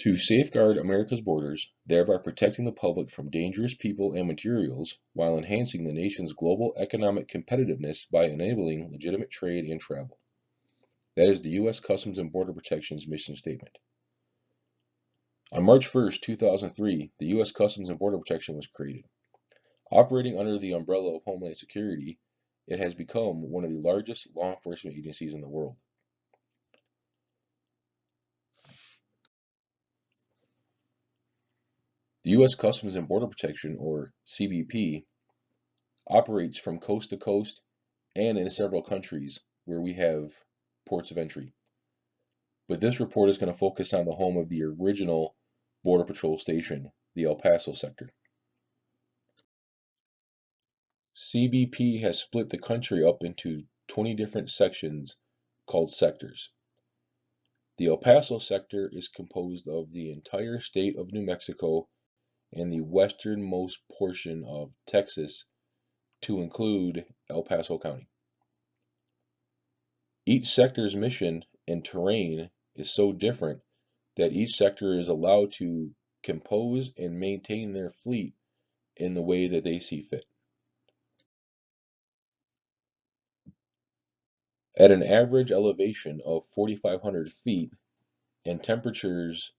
to safeguard America's borders, thereby protecting the public from dangerous people and materials while enhancing the nation's global economic competitiveness by enabling legitimate trade and travel. That is the U.S. Customs and Border Protection's mission statement. On March 1, 2003, the U.S. Customs and Border Protection was created. Operating under the umbrella of Homeland Security, it has become one of the largest law enforcement agencies in the world. The U.S. Customs and Border Protection, or CBP, operates from coast to coast and in several countries where we have ports of entry. But this report is going to focus on the home of the original Border Patrol station, the El Paso sector. CBP has split the country up into 20 different sections called sectors. The El Paso sector is composed of the entire state of New Mexico and the westernmost portion of Texas to include El Paso County. Each sector's mission and terrain is so different that each sector is allowed to compose and maintain their fleet in the way that they see fit. At an average elevation of 4,500 feet and temperatures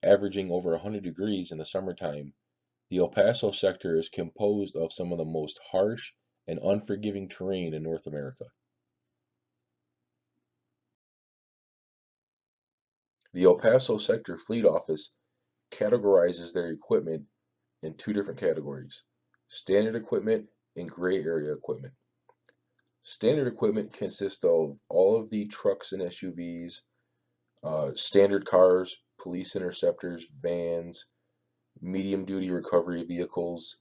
averaging over 100 degrees in the summertime, the El Paso sector is composed of some of the most harsh and unforgiving terrain in North America. The El Paso Sector Fleet Office categorizes their equipment in two different categories: standard equipment and gray area equipment. Standard equipment consists of all of the trucks and SUVs, standard cars, police interceptors, vans, medium-duty recovery vehicles,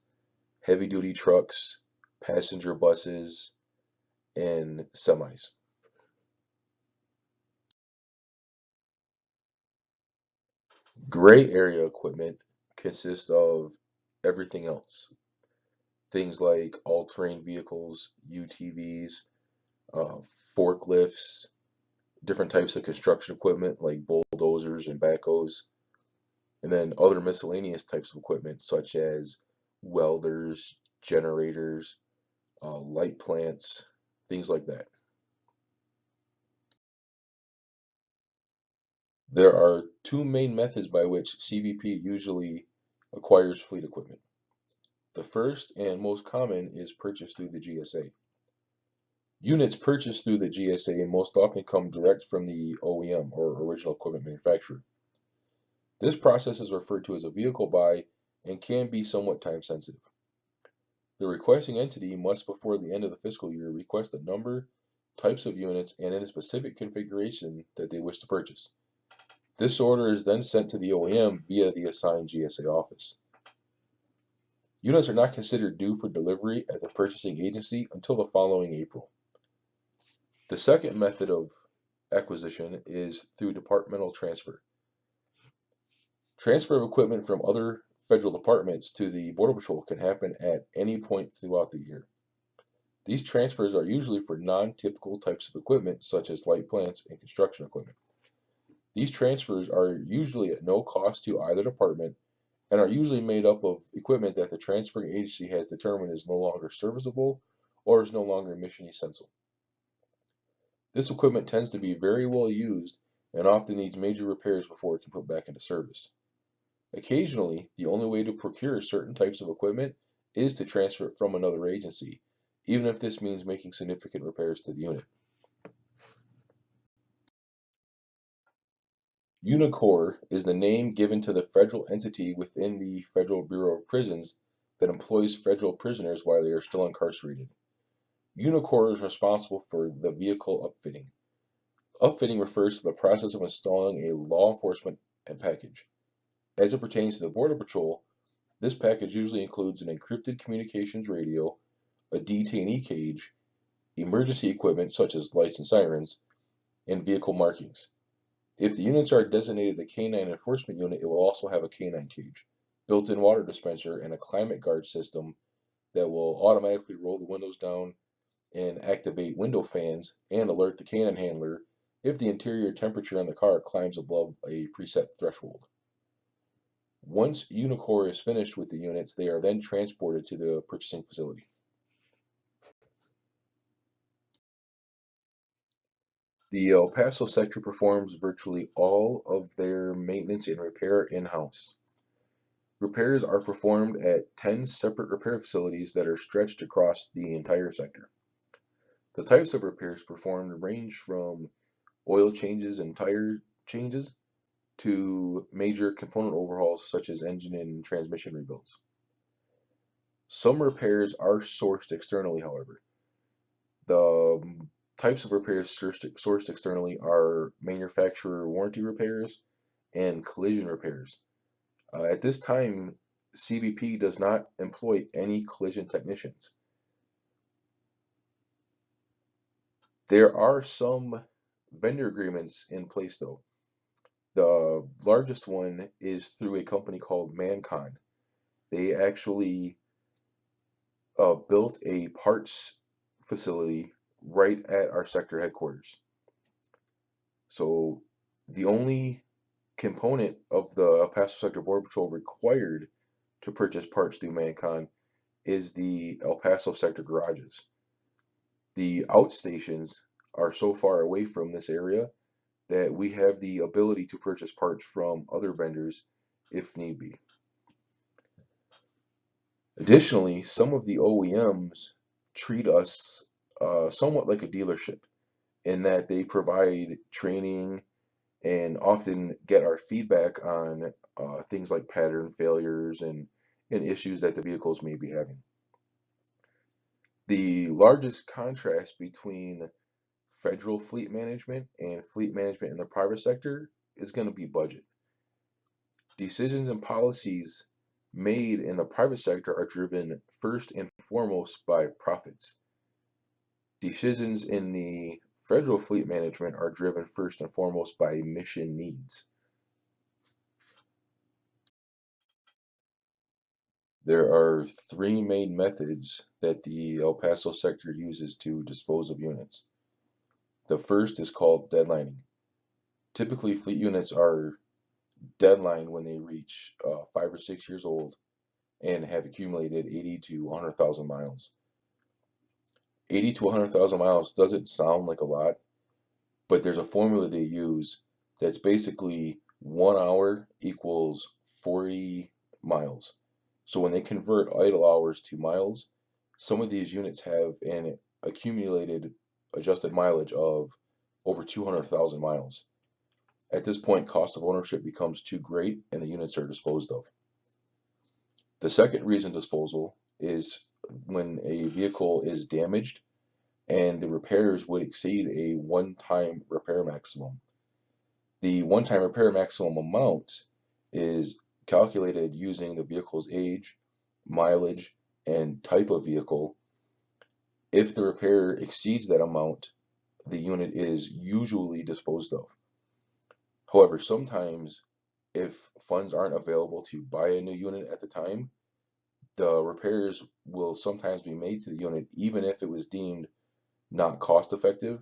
heavy-duty trucks, passenger buses, and semis. Gray area equipment consists of everything else. Things like all-terrain vehicles, UTVs, forklifts, different types of construction equipment like bulldozers and backhoes, and then other miscellaneous types of equipment such as welders, generators, light plants, things like that. There are two main methods by which CBP usually acquires fleet equipment. The first and most common is purchased through the GSA. Units purchased through the GSA most often come direct from the OEM, or original equipment manufacturer. This process is referred to as a vehicle buy and can be somewhat time sensitive. The requesting entity must, before the end of the fiscal year, request a number, types of units, and in a specific configuration that they wish to purchase. This order is then sent to the OEM via the assigned GSA office. Units are not considered due for delivery at the purchasing agency until the following April. The second method of acquisition is through departmental transfer. Transfer of equipment from other federal departments to the Border Patrol can happen at any point throughout the year. These transfers are usually for non-typical types of equipment such as light plants and construction equipment. These transfers are usually at no cost to either department and are usually made up of equipment that the transferring agency has determined is no longer serviceable or is no longer mission essential. This equipment tends to be very well used and often needs major repairs before it can put back into service. Occasionally, the only way to procure certain types of equipment is to transfer it from another agency, even if this means making significant repairs to the unit. UNICOR is the name given to the federal entity within the Federal Bureau of Prisons that employs federal prisoners while they are still incarcerated. UNICOR is responsible for the vehicle upfitting. Upfitting refers to the process of installing a law enforcement package. As it pertains to the Border Patrol, this package usually includes an encrypted communications radio, a detainee cage, emergency equipment such as lights and sirens, and vehicle markings. If the units are designated a canine enforcement unit, it will also have a canine cage, built-in water dispenser, and a climate guard system that will automatically roll the windows down and activate window fans and alert the canine handler if the interior temperature in the car climbs above a preset threshold. Once Unicor is finished with the units, they are then transported to the purchasing facility. The El Paso sector performs virtually all of their maintenance and repair in-house. Repairs are performed at 10 separate repair facilities that are stretched across the entire sector. The types of repairs performed range from oil changes and tire changes to major component overhauls such as engine and transmission rebuilds. Some repairs are sourced externally, however. The types of repairs sourced externally are manufacturer warranty repairs and collision repairs. At this time, CBP does not employ any collision technicians. There are some vendor agreements in place though. The largest one is through a company called Mancon. They actually built a parts facility right at our sector headquarters. So the only component of the El Paso Sector Border Patrol required to purchase parts through Mancon is the El Paso Sector garages. The outstations are so far away from this area that we have the ability to purchase parts from other vendors if need be. Additionally, some of the OEMs treat us somewhat like a dealership in that they provide training and often get our feedback on things like pattern failures and issues that the vehicles may be having. The largest contrast between federal fleet management and fleet management in the private sector is going to be budget. Decisions and policies made in the private sector are driven first and foremost by profits. Decisions in the federal fleet management are driven first and foremost by mission needs. There are three main methods that the El Paso sector uses to dispose of units. The first is called deadlining. Typically, fleet units are deadlined when they reach 5 or 6 years old and have accumulated 80 to 100,000 miles. 80 to 100,000 miles doesn't sound like a lot, but there's a formula they use that's basically 1 hour equals 40 miles. So when they convert idle hours to miles, some of these units have an accumulated adjusted mileage of over 200,000 miles. At this point, cost of ownership becomes too great and the units are disposed of. The second reason disposal is when a vehicle is damaged and the repairs would exceed a one-time repair maximum. The one-time repair maximum amount is calculated using the vehicle's age, mileage, and type of vehicle. If the repair exceeds that amount, the unit is usually disposed of. However, sometimes if funds aren't available to buy a new unit at the time, the repairs will sometimes be made to the unit even if it was deemed not cost effective,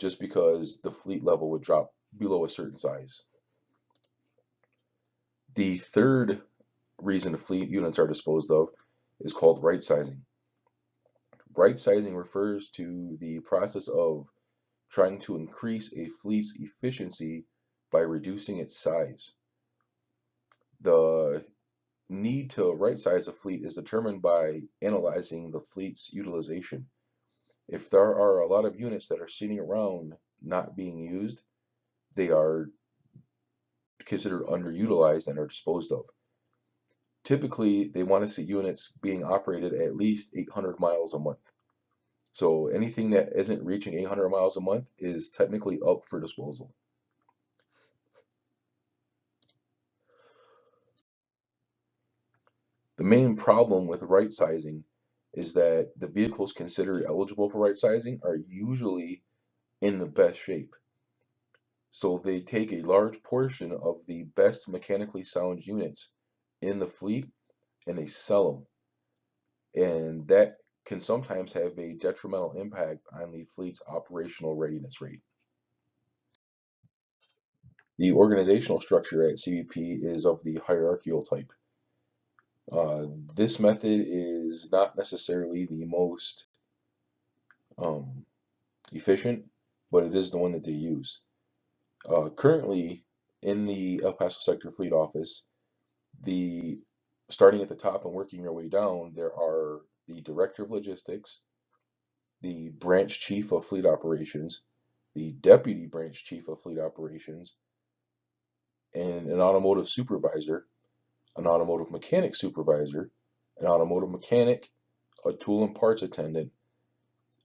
just because the fleet level would drop below a certain size. The third reason fleet units are disposed of is called right sizing. Right sizing refers to the process of trying to increase a fleet's efficiency by reducing its size. The need to right size a fleet is determined by analyzing the fleet's utilization. If there are a lot of units that are sitting around not being used, they are considered underutilized and are disposed of. Typically, they want to see units being operated at least 800 miles a month. So anything that isn't reaching 800 miles a month is technically up for disposal. The main problem with right sizing is that the vehicles considered eligible for right sizing are usually in the best shape. So they take a large portion of the best mechanically sound units in the fleet and they sell them. And that can sometimes have a detrimental impact on the fleet's operational readiness rate. The organizational structure at CBP is of the hierarchical type. This method is not necessarily the most um, efficient, but it is the one that they use. Currently, in the El Paso Sector Fleet Office, the starting at the top and working your way down, there are the Director of Logistics, the Branch Chief of Fleet Operations, the Deputy Branch Chief of Fleet Operations, and an Automotive Supervisor, an Automotive Mechanic Supervisor, an Automotive Mechanic, a Tool and Parts Attendant,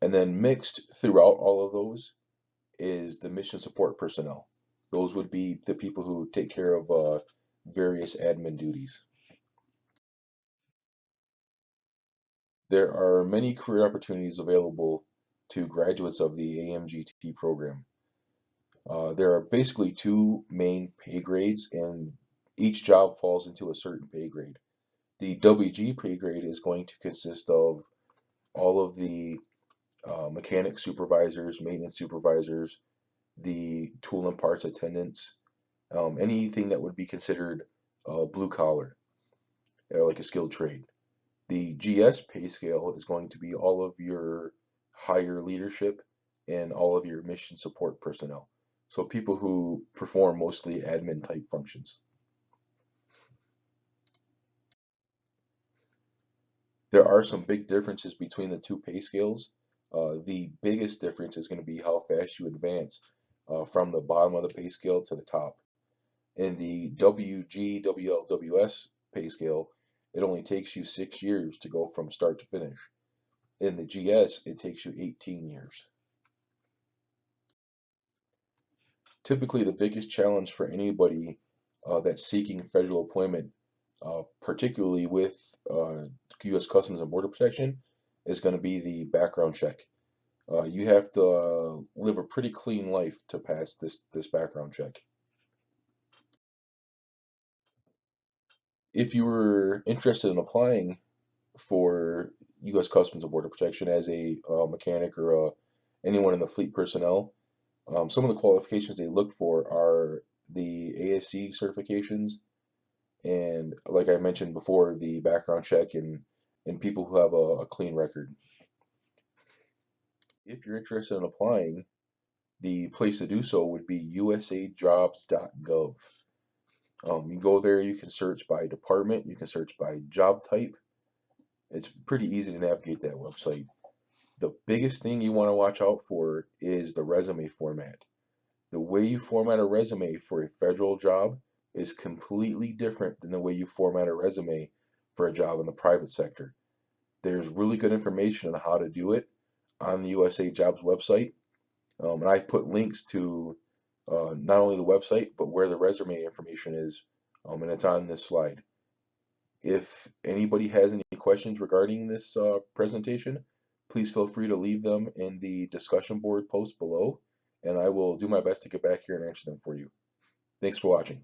and then mixed throughout all of those is the mission support personnel. Those would be the people who take care of various admin duties. There are many career opportunities available to graduates of the AMGT program. There are basically two main pay grades, and each job falls into a certain pay grade. The WG pay grade is going to consist of all of the mechanic supervisors, maintenance supervisors, the tool and parts attendants, anything that would be considered blue collar, like a skilled trade. The GS pay scale is going to be all of your higher leadership and all of your mission support personnel. So people who perform mostly admin type functions. There are some big differences between the two pay scales. The biggest difference is going to be how fast you advance from the bottom of the pay scale to the top. In the WG WLWS pay scale, it only takes you 6 years to go from start to finish. In the GS, it takes you 18 years. Typically, the biggest challenge for anybody that's seeking federal employment, particularly with U.S. Customs and Border Protection, is going to be the background check. You have to live a pretty clean life to pass this background check. If you were interested in applying for U.S. Customs and Border Protection as a mechanic or anyone in the fleet personnel, some of the qualifications they look for are the ASC certifications and, like I mentioned before, the background check and people who have a clean record. If you're interested in applying, the place to do so would be usajobs.gov. You go there, you can search by department, you can search by job type. It's pretty easy to navigate that website. The biggest thing you want to watch out for is the resume format. The way you format a resume for a federal job is completely different than the way you format a resume for a job in the private sector. There's really good information on how to do it on the USA Jobs website. And I put links to not only the website, but where the resume information is, and it's on this slide. If anybody has any questions regarding this presentation, please feel free to leave them in the discussion board post below, and I will do my best to get back here and answer them for you. Thanks for watching.